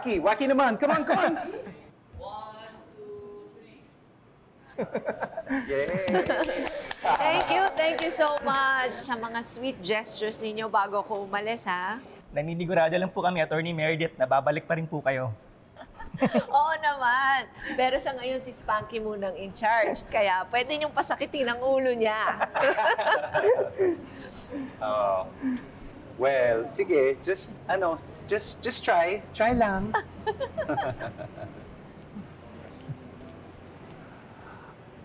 Wacky! Wacky naman! Come on, come on! 1, 2, 3. Yay! Thank you so much sa mga sweet gestures ninyo bago ko umalis, ha? Naninigurado lang po kami, Attorney Meredith, na babalik pa rin po kayo. Oo naman. Pero sa ngayon, si Spanky munang in charge. Kaya pwede niyong pasakitin ang ulo niya. Well, sige, just try. Try lang.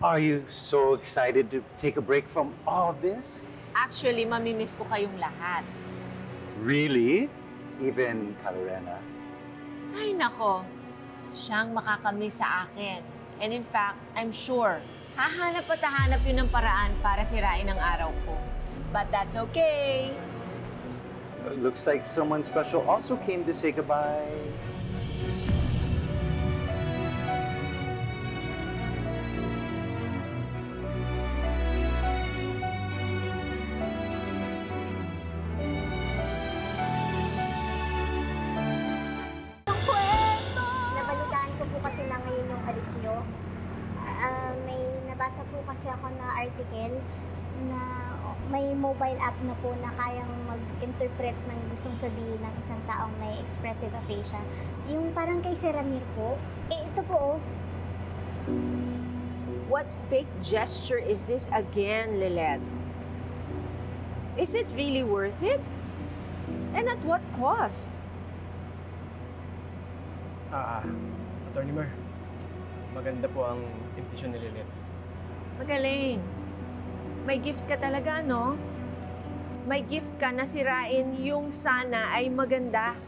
Are you so excited to take a break from all this? Actually, mamimiss ko kayong lahat. Really? Even Calorena? Ay, nako. Siyang makakamiss sa akin. And in fact, I'm sure, hahanap at hahanap yun ng paraan para sirain ang araw ko. But that's okay. Looks like someone special also came to say goodbye. Nabalitaan ko po kasi na ngayon yung alis nyo. May nabasa po kasi ako na article na may mobile app na po na kayang mag-interpret ng gustong sabihin ng isang taong may expressive aphasia. Yung parang kay Sir Ramir po. Ito po, oh. What fake gesture is this again, Lilet? Is it really worth it? And at what cost? Attorney Mer, maganda po ang intention ni Lilet. Magaling. May gift ka talaga, no? May gift ka na sirain yung sana ay maganda.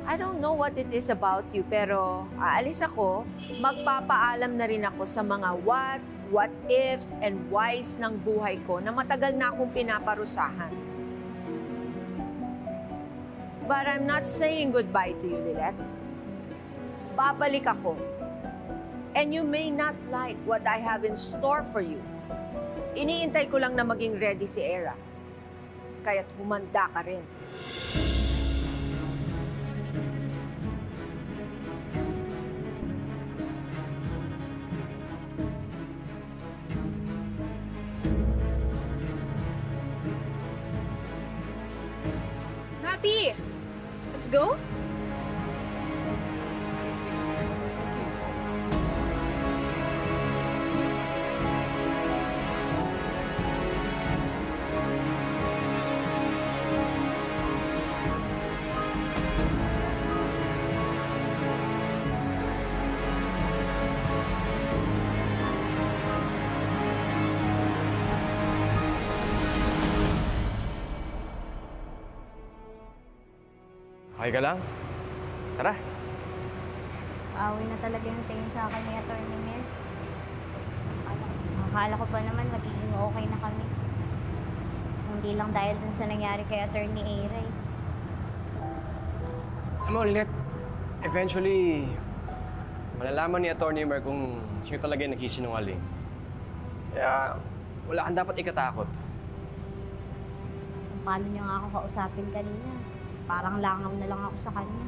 I don't know what it is about you, pero aalis ako, magpapaalam na rin ako sa mga what ifs, and whys ng buhay ko na matagal na akong pinaparusahan. But I'm not saying goodbye to you, Lilet. Babalik ako. And you may not like what I have in store for you. Iniintay ko lang na maging ready si Era. Kaya't humanda ka rin. Happy! Let's go? Okay ka lang? Tara. Away na talaga yung tingin sa akin ni Atty. Mer. Akala ko pa naman magiging okay na kami. Hindi lang dahil dun sa nangyari kay Atty. Era eh. Alam mo, Lilet, eventually, malalaman ni Atty. Mer kung sino talaga yung nagsisinungaling. Kaya, wala kang dapat ikatakot. Kung paano niya nga ako kausapin kanina. Parang langaw na lang ako sa kanya.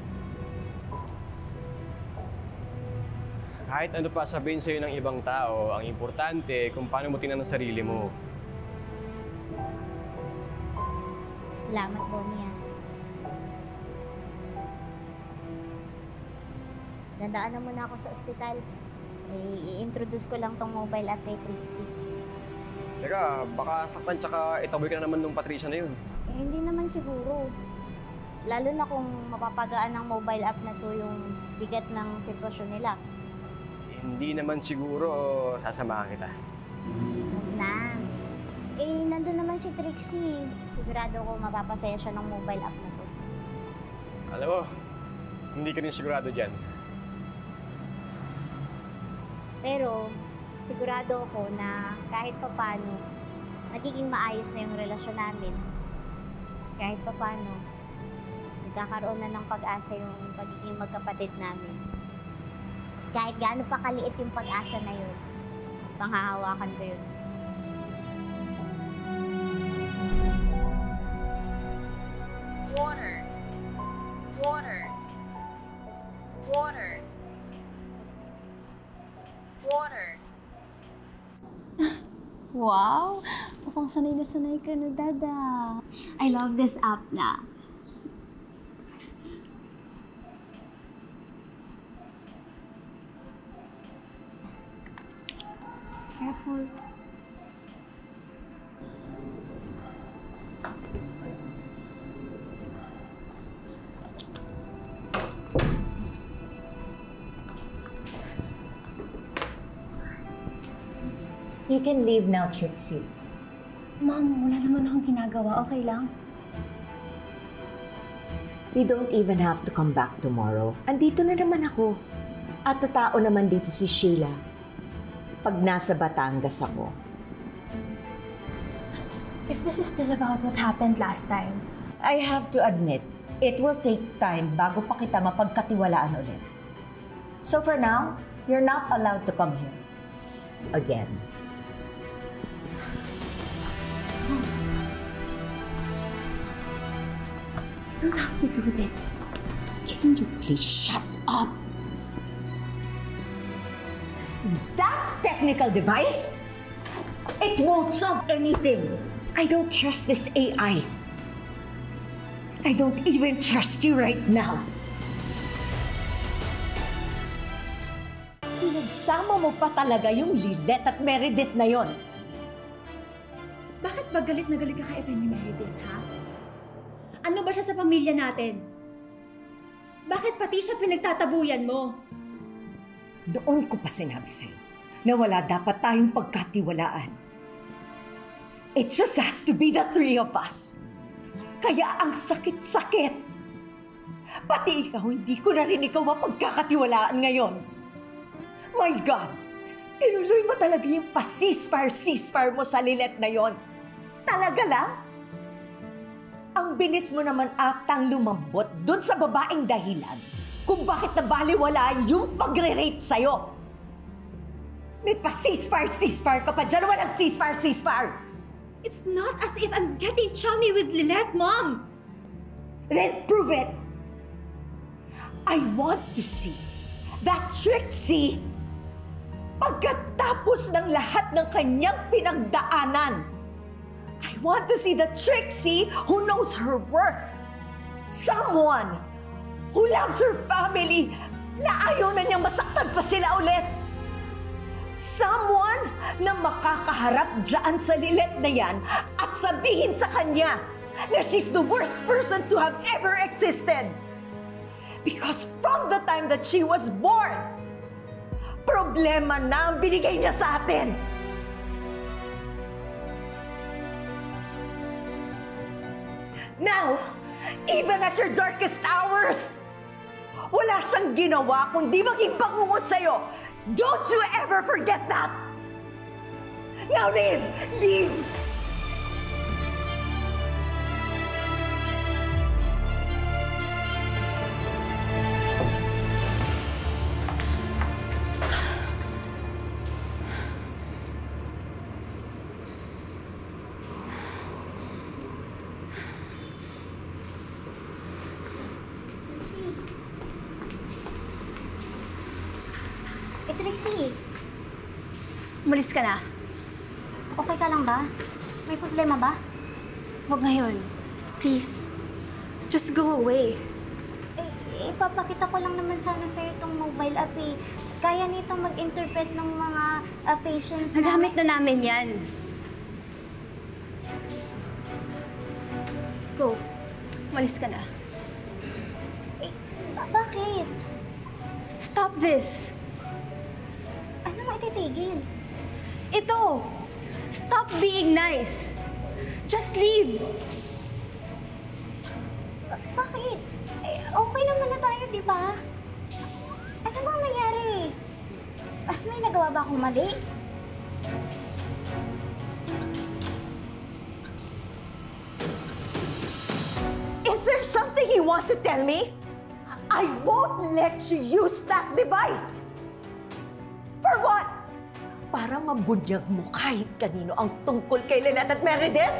Kahit ano pa sabihin sa'yo ng ibang tao, ang importante kung paano mo tingnan ang sarili mo. Salamat, Bonnie. Dandaan na muna ako sa ospital. I-introduce ko lang tong mobile app kay Trixie. Teka, baka saktan tsaka itaboy ka na naman nung Patricia na yun. Hindi naman siguro. Lalo na kung mapapagaan ng mobile app na to yung bigat ng sitwasyon nila. Hindi naman siguro sasamahan kita. Huwag na. Nandun naman si Trixie. Sigurado ko mapapasaya siya ng mobile app na to. Alam mo, hindi ka rin sigurado dyan. Pero, sigurado ako na kahit papano, nagiging maayos na yung relasyon namin. Kahit papano, nagkakaroon na ng pag-asa yung pagiging magkapatid namin. Kahit gaano pa kaliit yung pag-asa na yun, panghahawakan ko yun. Water. Water. Wow! Mukhang sanay na sanay ka na, Dada. I love this app na. Careful. You can leave now, Trixie. Mom, wala naman akong ginagawa. Okay lang? You don't even have to come back tomorrow. Andito na naman ako. At tao naman dito si Sheila. Pag nasa Batangas ako. If this is still about what happened last time, I have to admit, it will take time bago pa kita mapagkatiwalaan ulit. So for now, you're not allowed to come here. Again. you don't have to do this. Can you please shut up? That technical device? It won't solve anything. I don't trust this AI. I don't even trust you right now. Pinagsama mo pa talaga yung Lilet at Meredith na yon. Bakit ba galit na galit ka kay Atty. Meredith, ha? Ano ba siya sa pamilya natin? Bakit pati siya pinagtatabuyan mo? Doon ko pa sinabi sa'yo na wala dapat tayong pagkatiwalaan. It just has to be the three of us. Kaya ang sakit-sakit. Pati ikaw, hindi ko na rin ikaw mapagkakatiwalaan ngayon. My God! Tinuloy mo talaga yung pa-ceasefire mo sa Lilet na yon. Talaga lang? Ang bilis mo naman atang lumambot dun sa babaeng dahilan kung bakit nabaliwala yung pagre-rape sa'yo. May pa-ceasefire ka pa dyan. Walang ceasefire. It's not as if I'm getting chummy with Lilet, Mom! Then prove it! I want to see that Trixie pagkatapos ng lahat ng kanyang pinagdaanan. I want to see the Trixie who knows her worth. Someone who loves her family na ayaw na niyang masaktan pa sila ulit. Someone na makakaharap dyan sa Lilet na yan at sabihin sa kanya na she's the worst person to have ever existed. Because from the time that she was born, problema na ang binigay niya sa atin. Now, even at your darkest hours, wala siyang ginawa kundi maging bangungot sa'yo. Don't you ever forget that! Now leave! Leave! Trixie, Umalis ka na. okay ka lang ba? May problema ba? Huwag ngayon. Please. Just go away. Ipapakita ko lang naman sana sa'yo itong mobile app eh. Kaya nitong mag-interpret ng mga patients Nagamit na namin yan. Go. Umalis ka na. Bakit? Stop this. Ano mo ititigil? Ito! Stop being nice! Just leave! Bakit? Okay naman na tayo, di ba? Ano bang nangyari? May nagawa ba akong mali? Is there something you want to tell me? I won't let you use that device! For what? Para mabunyag mo kahit kanino ang tungkol kay Lilet at Meredith?